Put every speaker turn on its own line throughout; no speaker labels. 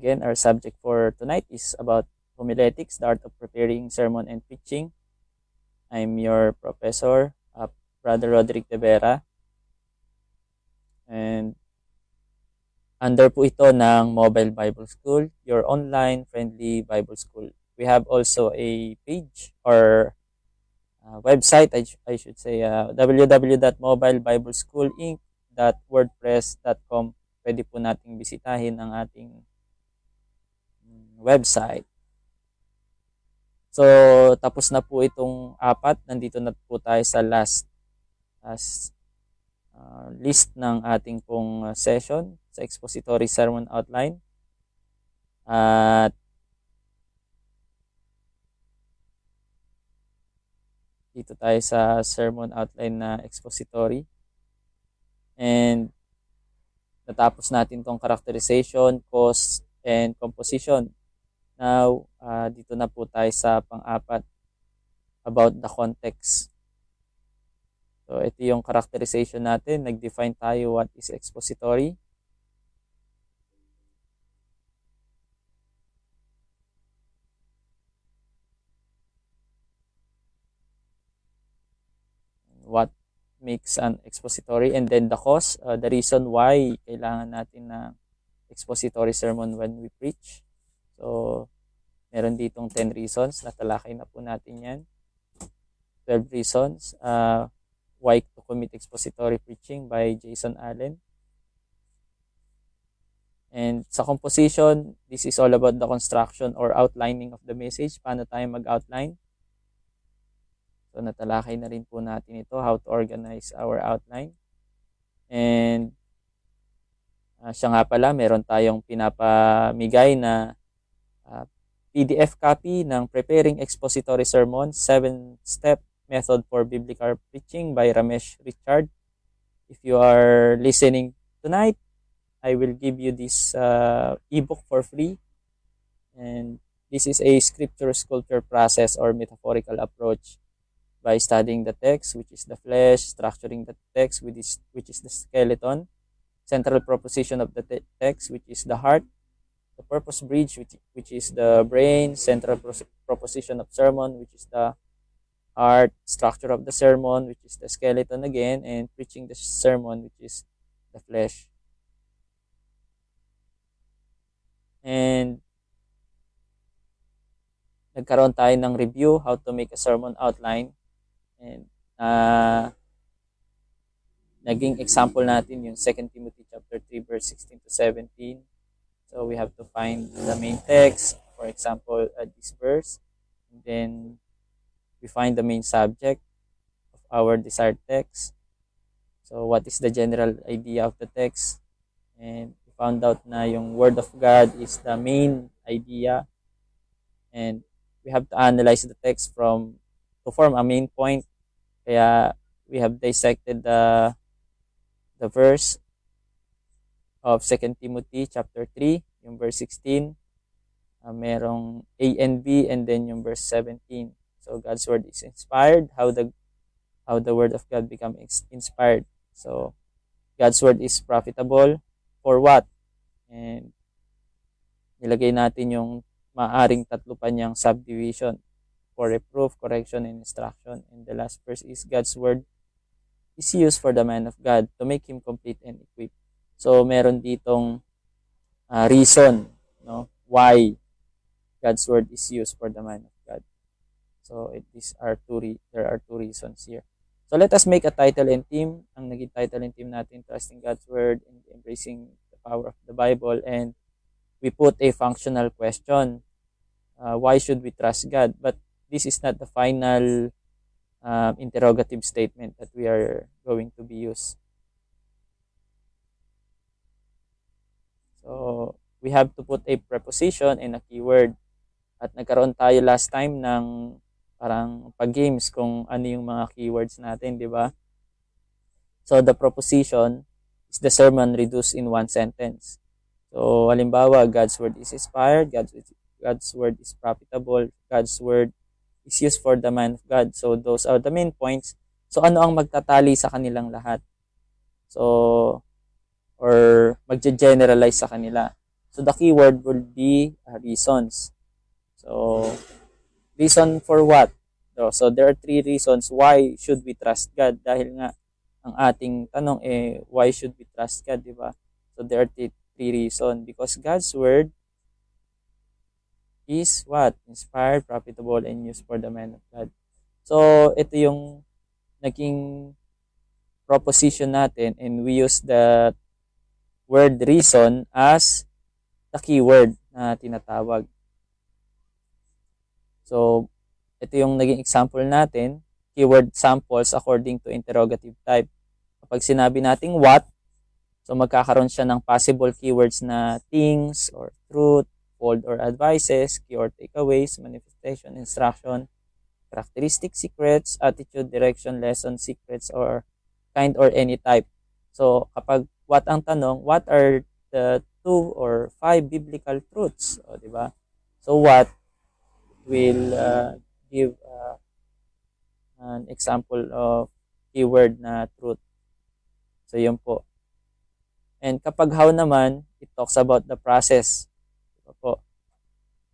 again, our subject for tonight is about homiletics, the art of preparing sermon and preaching. I'm your professor, Brother Roderick de Vera. And under po ito ng Mobile Bible School, your online friendly Bible school. We have also a page or website, I should say, www.mobilebiblesschoolinc.wordpress.com. Pwede po nating bisitahin ang ating website. So, tapos na po itong apat. Nandito na po tayo sa last list ng ating pong session sa expository sermon outline. At dito tayo sa sermon outline na expository. And natapos natin tong characterization, cause, and composition. Now, dito na po tayo sa pang-apat, about the context. So, ito yung characterization natin. Nag-define tayo what is expository. What makes an expository, and then the cause, the reason why kailangan natin na expository sermon when we preach. So, meron ditong 10 reasons. Natalakay na po natin yan. 12 reasons. Why to commit expository preaching by Jason Allen. And sa composition, this is all about the construction or outlining of the message. Paano tayo mag-outline? So, natalakay na rin po natin ito, how to organize our outline. And siya nga pala, meron tayong pinapamigay na PDF copy ng Preparing Expository Sermon, 7-Step Method for Biblical Preaching by Ramesh Richard. If you are listening tonight, I will give you this ebook for free. And this is a scripture sculpture process or metaphorical approach by studying the text, which is the flesh, structuring the text, which is the skeleton, central proposition of the text, which is the heart, the purpose bridge, which is the brain, central proposition of sermon, which is the heart, structure of the sermon, which is the skeleton again, and preaching the sermon, which is the flesh. And nagkaroon tayo ng review, how to make a sermon outline. And naging example natin yung 2 Timothy chapter 3 verse 16 to 17. So we have to find the main text, for example, this verse. And then we find the main subject of our desired text. So what is the general idea of the text? And we found out na yung Word of God is the main idea. And we have to analyze the text to form a main point. Kaya we have dissected the verse of 2 Timothy chapter 3, yung verse 16. Merong A and B, and then yung verse 17. So God's word is inspired. How the word of God become inspired. So God's word is profitable for what? And nilagay natin yung maaring tatlo pa niyang subdivision: for reproof, correction, and instruction. And the last verse is God's word is used for the man of God to make him complete and equipped. So meron ditong reason, no, why God's word is used for the man of God. So there are two reasons here. So let us make a title and theme. Ang naging title and theme natin, Trusting God's Word and Embracing the Power of the Bible. And we put a functional question. Why should we trust God? But this is not the final interrogative statement that we are going to be used. So, we have to put a preposition and a keyword. At nagkaroon tayo last time ng parang pag-games kung ano yung mga keywords natin, di ba? So, the proposition is the sermon reduced in one sentence. So, halimbawa, God's word is inspired, God's word is profitable, God's word is used for the man of God. So, those are the main points. So, ano ang magtatali sa kanilang lahat? So, or magge-generalize sa kanila. So the keyword will be reasons. So reason for what? So there are 3 reasons why should we trust God. Dahil nga ang ating tanong why should we trust God, di ba? So there are 3 reasons. Because God's word is what? Inspired, profitable, and used for the man of God. So ito yung naging proposition natin, and we use the word reason as the keyword na tinatawag. So, ito yung naging example natin, keyword samples according to interrogative type. Kapag sinabi nating what, so magkakaroon siya ng possible keywords na things or truth, fold or advices, key or takeaways, manifestation, instruction, characteristic, secrets, attitude, direction, lesson, secrets, or kind or any type. So, kapag what ang tanong, what are the 2 or 5 biblical truths? O, di ba? So, what will give an example of keyword na truth. So, yun po. And kapag how naman, it talks about the process. Diba po?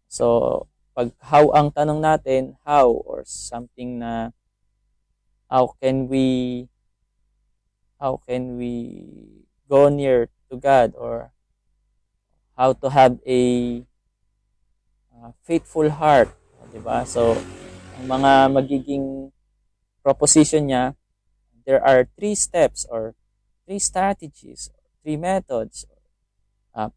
So, pag how ang tanong natin, how or something na how can we go near to God, or how to have a faithful heart, diba? So, ang mga magiging proposition niya, there are 3 steps or 3 strategies, 3 methods,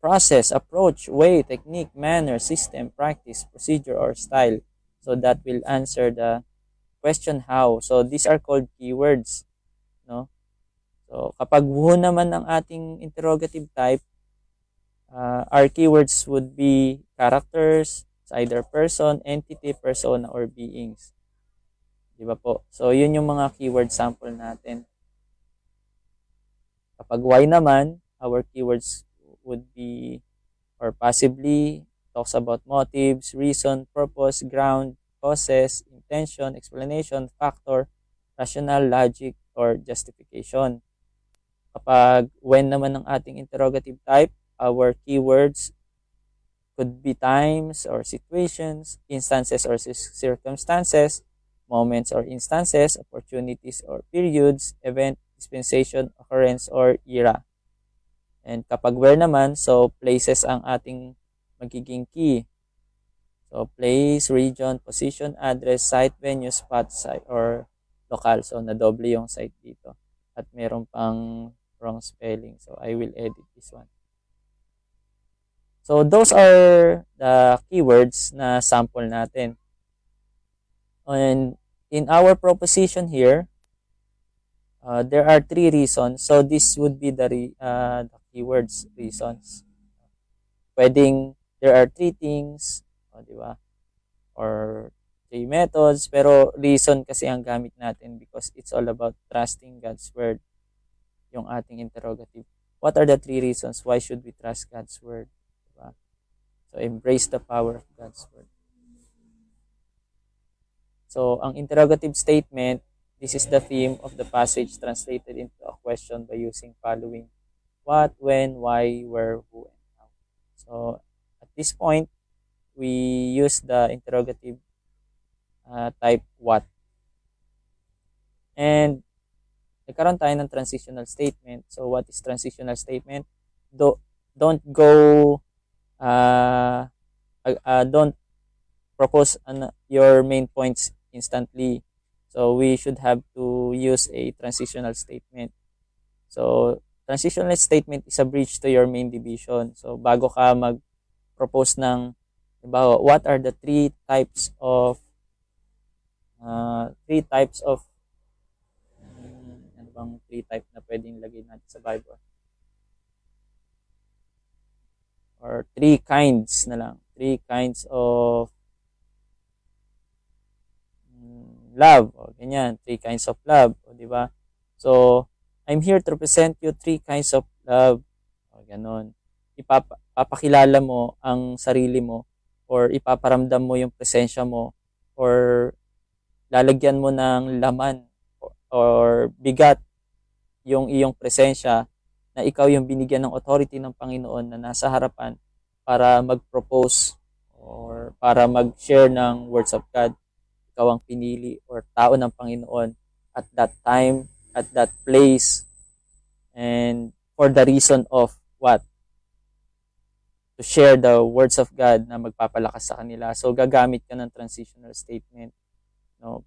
process, approach, way, technique, manner, system, practice, procedure, or style. So, that will answer the question how. So, these are called keywords, no? So, kapag who naman ang ating interrogative type, our keywords would be characters, either person, entity, persona, or beings. Diba po? So, yun yung mga keyword sample natin. Kapag why naman, our keywords would be, or possibly, talks about motives, reason, purpose, ground, causes, intention, explanation, factor, rational, logic, or justification. Kapag when naman ng ating interrogative type, our keywords could be times or situations, instances or circumstances, moments or instances, opportunities or periods, event, dispensation, occurrence, or era. And kapag where naman, so places ang ating magiging key. So place, region, position, address, site, venue, spot, site, or local. So nadoble yung site dito. At meron pang wrong spelling. So I will edit this one. So those are the keywords na sample natin. And in our proposition here, there are 3 reasons. So this would be the keywords, reasons. Pwedeng there are 3 things, di ba? Or 3 methods, pero reason kasi ang gamit natin because it's all about trusting God's word, yung ating interrogative. What are the 3 reasons why should we trust God's word? Diba? So embrace the power of God's word. So, ang interrogative statement, this is the theme of the passage translated into a question by using following: what, when, why, where, who, and how. So, at this point, we use the interrogative type what. And, nagkaroon tayo ng transitional statement. So, what is transitional statement? Don't go, don't propose your main points instantly. So we should have to use a transitional statement. So transitional statement is a bridge to your main division. So bago ka mag-propose ng, diba, what are the 3 types of ano bang 3 type na pwedeng lagay natin sa Bible? Or 3 kinds na lang. 3 kinds of love, o ganyan, 3 kinds of love, o di ba? So, I'm here to present you 3 kinds of love, o ganon. Ipapakilala mo ang sarili mo, or ipaparamdam mo yung presensya mo, or lalagyan mo ng laman, or bigat yung iyong presensya, na ikaw yung binigyan ng authority ng Panginoon na nasa harapan para mag-propose or para mag-share ng words of God. Ikaw ang pinili or tao ng Panginoon at that time, at that place, and for the reason of what? To share the words of God na magpapalakas sa kanila. So, gagamit ka ng transitional statement, no,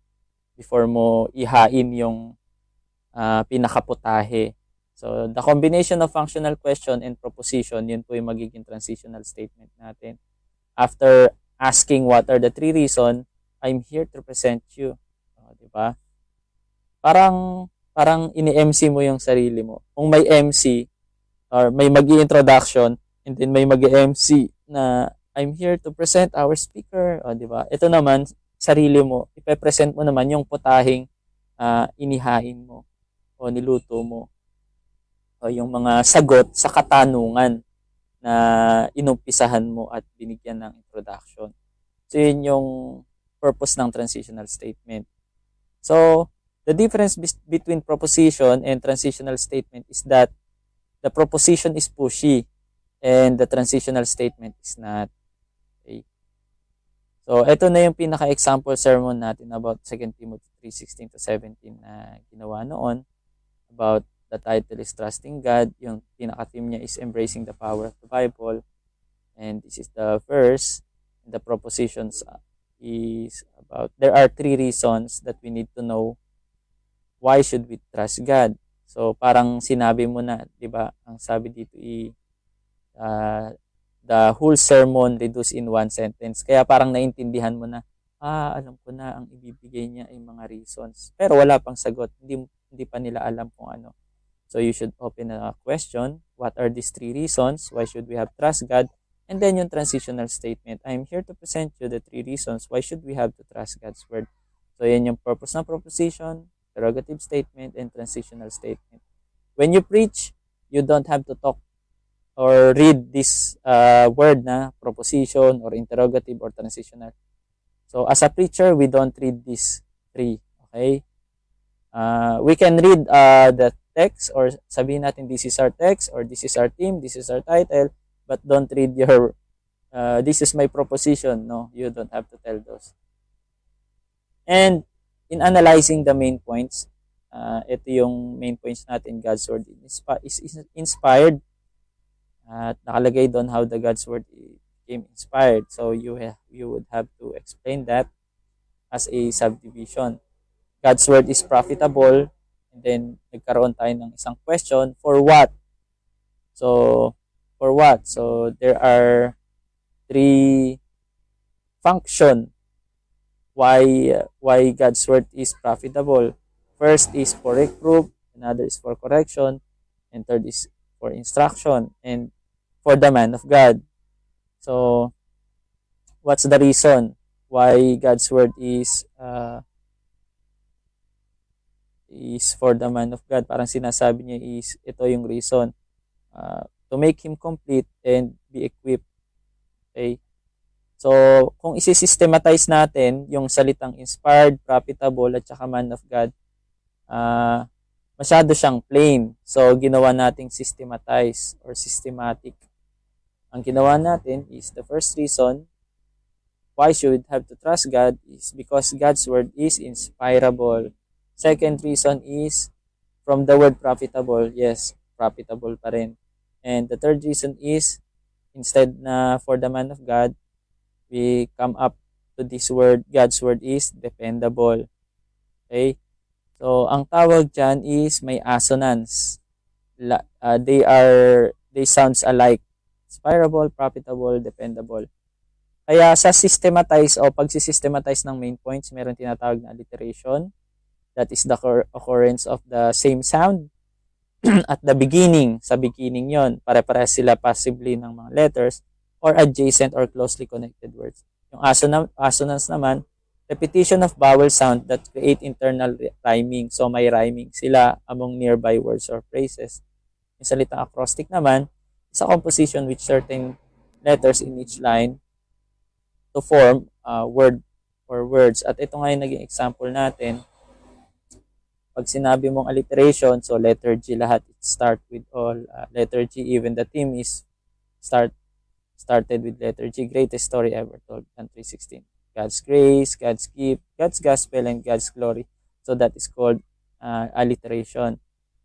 before mo ihain yung pinakaputahe. So, the combination of functional question and proposition, yun po yung magiging transitional statement natin. After asking what are the 3 reasons, I'm here to present you. Diba? Parang ini-MC mo yung sarili mo. Kung may MC or may mag-i-introduction and then may mag-MC na I'm here to present our speaker. Diba? Ito naman, sarili mo. Ipe-present mo naman yung putahing inihain mo o niluto mo. O yung mga sagot sa katanungan na inumpisahan mo at binigyan ng introduction. So, yun yung purpose ng transitional statement. So, the difference between proposition and transitional statement is that the proposition is pushy and the transitional statement is not. Okay? So, ito na yung pinaka-example sermon natin about 2 Timothy 3:16-17 na ginawa noon. About the title is Trusting God. Yung pinaka-theme niya is Embracing the Power of the Bible. And this is the verse. And the propositions is about, there are 3 reasons that we need to know why should we trust God. So, parang sinabi mo na, di ba? Ang sabi dito the whole sermon reduced in 1 sentence. Kaya parang naintindihan mo na, alam ko na ang ibibigay niya ay mga reasons. Pero wala pang sagot. Hindi pa nila alam kung ano. So, you should open a question. What are these 3 reasons? Why should we have trust God? And then yung transitional statement. I'm here to present you the 3 reasons why should we have to trust God's word. So, yan yung purpose ng proposition, interrogative statement, and transitional statement. When you preach, you don't have to talk or read this word na proposition or interrogative or transitional. So, as a preacher, we don't read these 3. Okay? We can read the text or sabihin natin this is our text or this is our theme, this is our title, but don't read your this is my proposition. No, you don't have to tell those. And in analyzing the main points, ito yung main points natin. God's word is inspired. At nakalagay doon how the God's word became inspired. So you would have to explain that as a subdivision. God's word is profitable. And then nagkaroon tayo ng isang question, for what? So for what? So there are 3 function why God's word is profitable. First is for reproof, another is for correction, and third is for instruction and for the man of God. So what's the reason why God's word is for the man of God? Parang sinasabi niya is ito yung reason. To make him complete and be equipped. Okay? So, kung isi-systematize natin yung salitang inspired, profitable, at saka man of God, masyado siyang plain. So, ginawa nating systematize or systematic. Ang ginawa natin is the first reason why should we have to trust God is because God's word is inspirable. Second reason is from the word profitable. Yes, profitable pa rin. And the third reason is, instead na for the man of God, we come up to this word, God's word is dependable. Okay? So, ang tawag dyan is may assonance. They sounds alike. Inspirable, profitable, dependable. Kaya sa systematize o pagsisystematize ng main points, meron tinatawag na alliteration. That is the occurrence of the same sound at the beginning. Sa beginning yon, pare-parehas sila possibly ng mga letters or adjacent or closely connected words. Yung assonance naman, repetition of vowel sound that create internal rhyming. So may rhyming sila among nearby words or phrases. Yung salitang acrostic naman, is a composition with certain letters in each line to form a word or words. At ito nga yung naging example natin. Pag sinabi mong alliteration, so letter G lahat, it start with all letter G, even the theme is start started with letter G. Greatest story ever told, John 3:16. God's grace, God's gift, God's gospel, and God's glory. So that is called alliteration.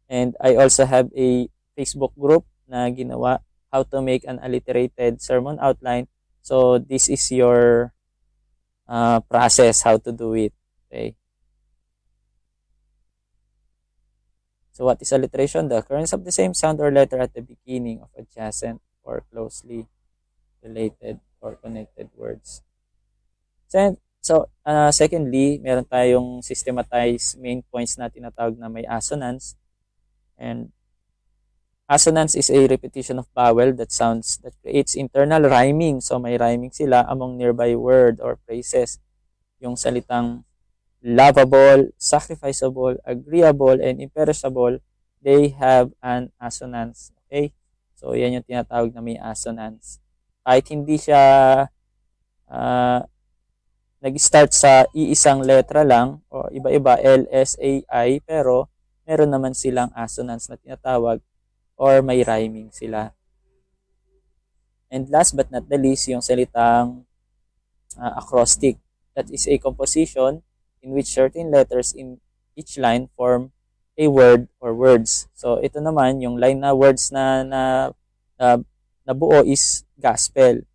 And I also have a Facebook group na ginawa, how to make an alliterated sermon outline. So this is your process, how to do it. Okay. So what is alliteration? The occurrence of the same sound or letter at the beginning of adjacent or closely related or connected words. So, secondly, meron tayong systematized main points na tinatawag na may assonance. And assonance is a repetition of vowel that creates internal rhyming. So may rhyming sila among nearby word or phrases. Yung salitang lovable, sacrificable, agreeable, and imperishable, they have an assonance. Okay? So yan yung tinatawag na may assonance. Kahit hindi siya nag-start sa iisang letra lang o iba-iba, L, S, A, I, pero meron naman silang assonance na tinatawag or may rhyming sila. And last but not the least, yung salitang acrostic. That is a composition in which certain letters in each line form a word or words. So ito naman, yung line na words na buo is gospel.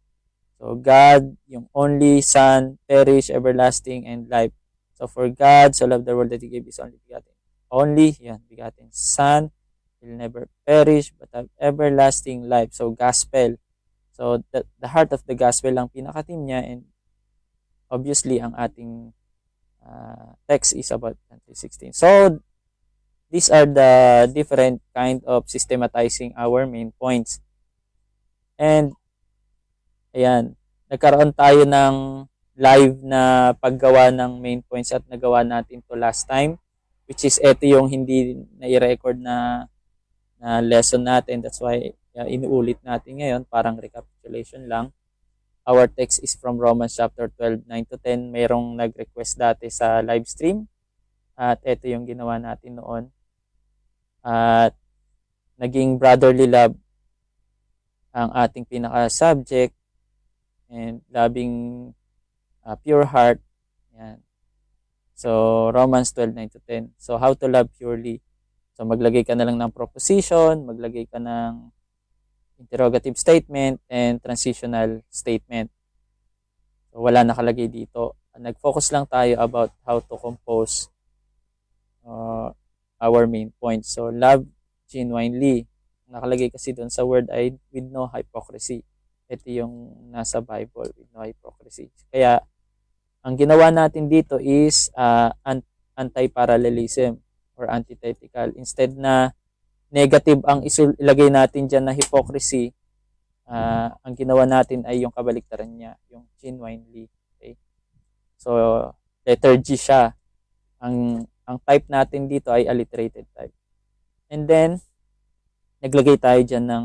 So God, yung only Son, perish, everlasting, and life. So for God, so loved the world that He gave His only begotten. Only, yan, begotten Son, will never perish, but have everlasting life. So gospel. So the heart of the gospel ang pinakatim niya, and obviously ang ating text is about John 3:16. So these are the different kind of systematizing our main points. And ayan, nagkaroon tayo ng live na paggawa ng main points at nagawa natin to last time, which is ito yung hindi na-i-record na lesson natin. That's why inuulit natin ngayon, parang recapitulation lang. Our text is from Romans chapter 12, 9-10. Mayroong nag-request dati sa live stream. At ito yung ginawa natin noon. At naging brotherly love ang ating pinaka-subject. And loving pure heart. Yan. So, Romans 12, 9-10. So, how to love purely. So, maglagay ka na lang ng proposition, maglagay ka ng interrogative statement, and transitional statement. So, wala nakalagay dito. Nag-focus lang tayo about how to compose our main point. So, love genuinely. Nakalagay kasi doon sa word ay with no hypocrisy. Ito yung nasa Bible, with no hypocrisy. Kaya, ang ginawa natin dito is anti-parallelism or antithetical. Instead na negative ang ilagay natin dyan na hypocrisy, ang ginawa natin ay yung kabaliktaran niya, yung genuinely. Okay? So, letter G siya. Ang type natin dito ay alliterated type. And then, naglagay tayo dyan ng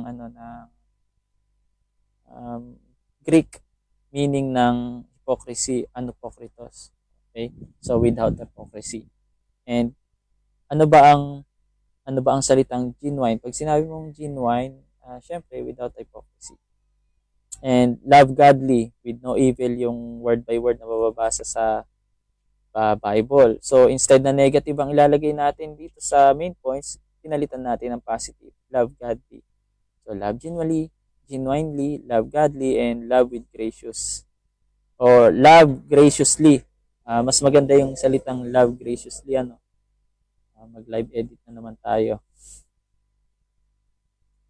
Greek meaning ng hypocrisy, anupokritos. Okay? So, without hypocrisy. And, ano ba ang salitang genuine? Pag sinabi mong genuine, syempre, without hypocrisy. And love godly, with no evil, yung word by word na mababasa sa Bible. So, instead na negative ang ilalagay natin dito sa main points, pinalitan natin ng positive. Love godly. So, love genuinely, love godly, and love with gracious. Or love graciously. Mas maganda yung salitang love graciously, mag-live edit na naman tayo.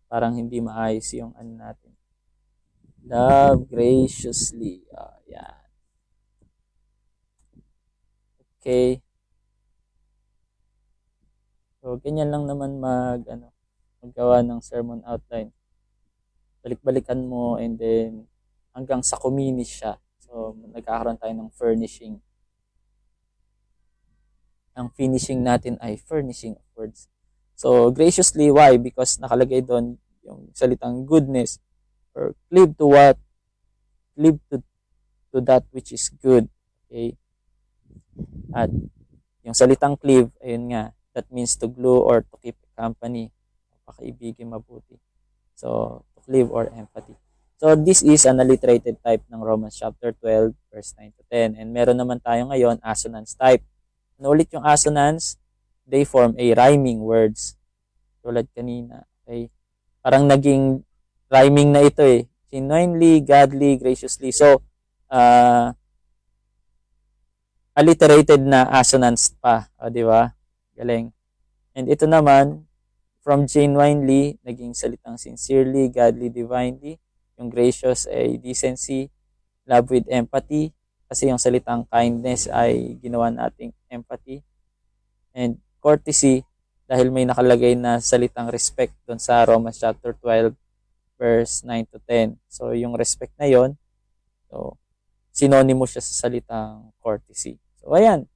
Parang hindi maayos yung natin. Love graciously. Yan. Okay. So, ganyan lang naman maggawa ng sermon outline. Balik-balikan mo and then hanggang sa kuminis siya. So, nagkakaroon tayo ng furnishing. Ang finishing natin ay furnishing of words. So, graciously, why? Because nakalagay doon yung salitang goodness or cleave to what? Cleave to that which is good. Okay? At yung salitang cleave, ayun nga, that means to glue or to keep company. Pakaibigin mabuti. So, to cleave or empathy. So this is an alliterated type ng Romans chapter 12 verse 9 to 10. And meron naman tayo ngayon assonance type. Ano ulit yung assonance? They form a rhyming words. Tulad kanina. Okay? Parang naging rhyming na ito eh. Genuinely, godly, graciously. So, alliterated na assonance pa. O, di ba? Galing. And ito naman, from genuinely, naging salitang sincerely, godly, divinely. Yung gracious ay decency, love with empathy. Kasi yung salitang kindness ay ginawa nating empathy. And courtesy, dahil may nakalagay na salitang respect doon sa Romans chapter 12, verse 9 to 10. So, yung respect na yon, so, synonymous siya sa salitang courtesy. So, ayan.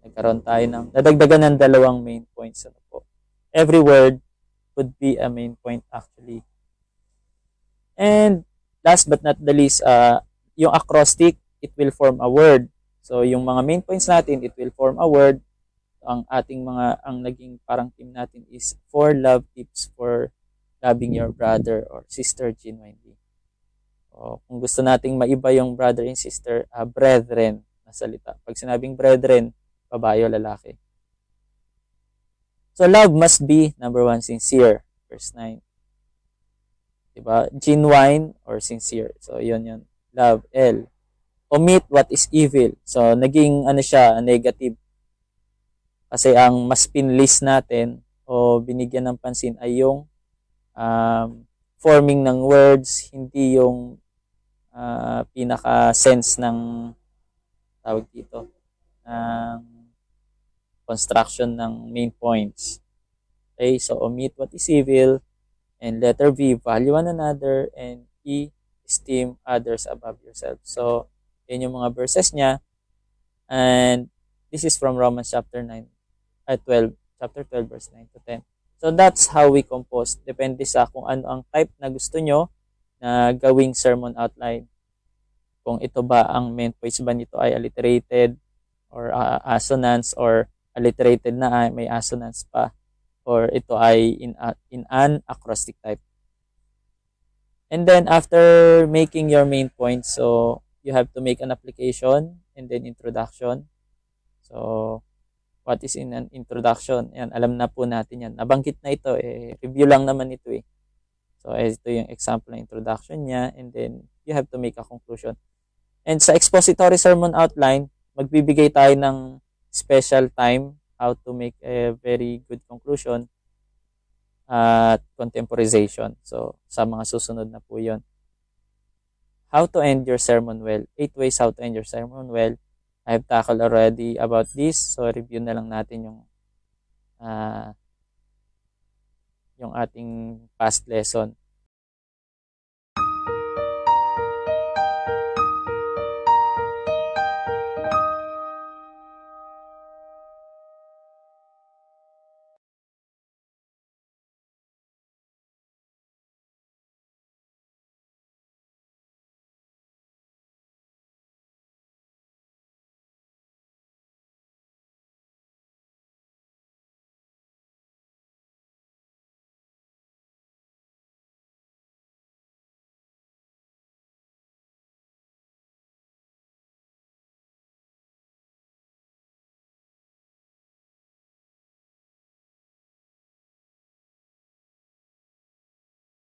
Nagkaroon tayo ng, nadagdagan ng dalawang main points. Ano po. Every word could be a main point actually. And last but not the least, yung acrostic, it will form a word. So, yung mga main points natin, it will form a word. Ang naging parang team natin is 4 love tips for loving your brother or sister genuinely. O, kung gusto nating maiba yung brother and sister, brethren na salita. Pag sinabing brethren, babae o lalaki. So, love must be, number 1, sincere. Verse 9. Diba? Genuine or sincere. So, yun. Love, L. Omit what is evil. So, naging siya, negative. Kasi ang mas pinlist natin o binigyan ng pansin ay yung forming ng words, hindi yung pinaka-sense ng tawag dito, ng construction ng main points. Okay, so omit what is evil, and letter V, value one another, and E, esteem others above yourself. So, yun yung mga verses niya. And this is from Romans chapter 12, chapter 12, verse 9 to 10. So, that's how we compose. Depende sa kung ano ang type na gusto nyo na gawing sermon outline. Kung ito ba, ang main points ba nito ay alliterated or assonance, or alliterated na may assonance pa, or ito ay in an acrostic type. And then after making your main points, so you have to make an application and then introduction. So what is in an introduction? Yan, alam na po natin yan. Nabanggit na ito, review lang naman ito eh. So ito yung example ng introduction niya, and then you have to make a conclusion. And sa expository sermon outline, magbibigay tayo ng special time how to make a very good conclusion at contemporization. So, sa mga susunod na po yun. How to end your sermon well. 8 ways how to end your sermon well. I have tackled already about this. So, review na lang natin yung ating past lesson.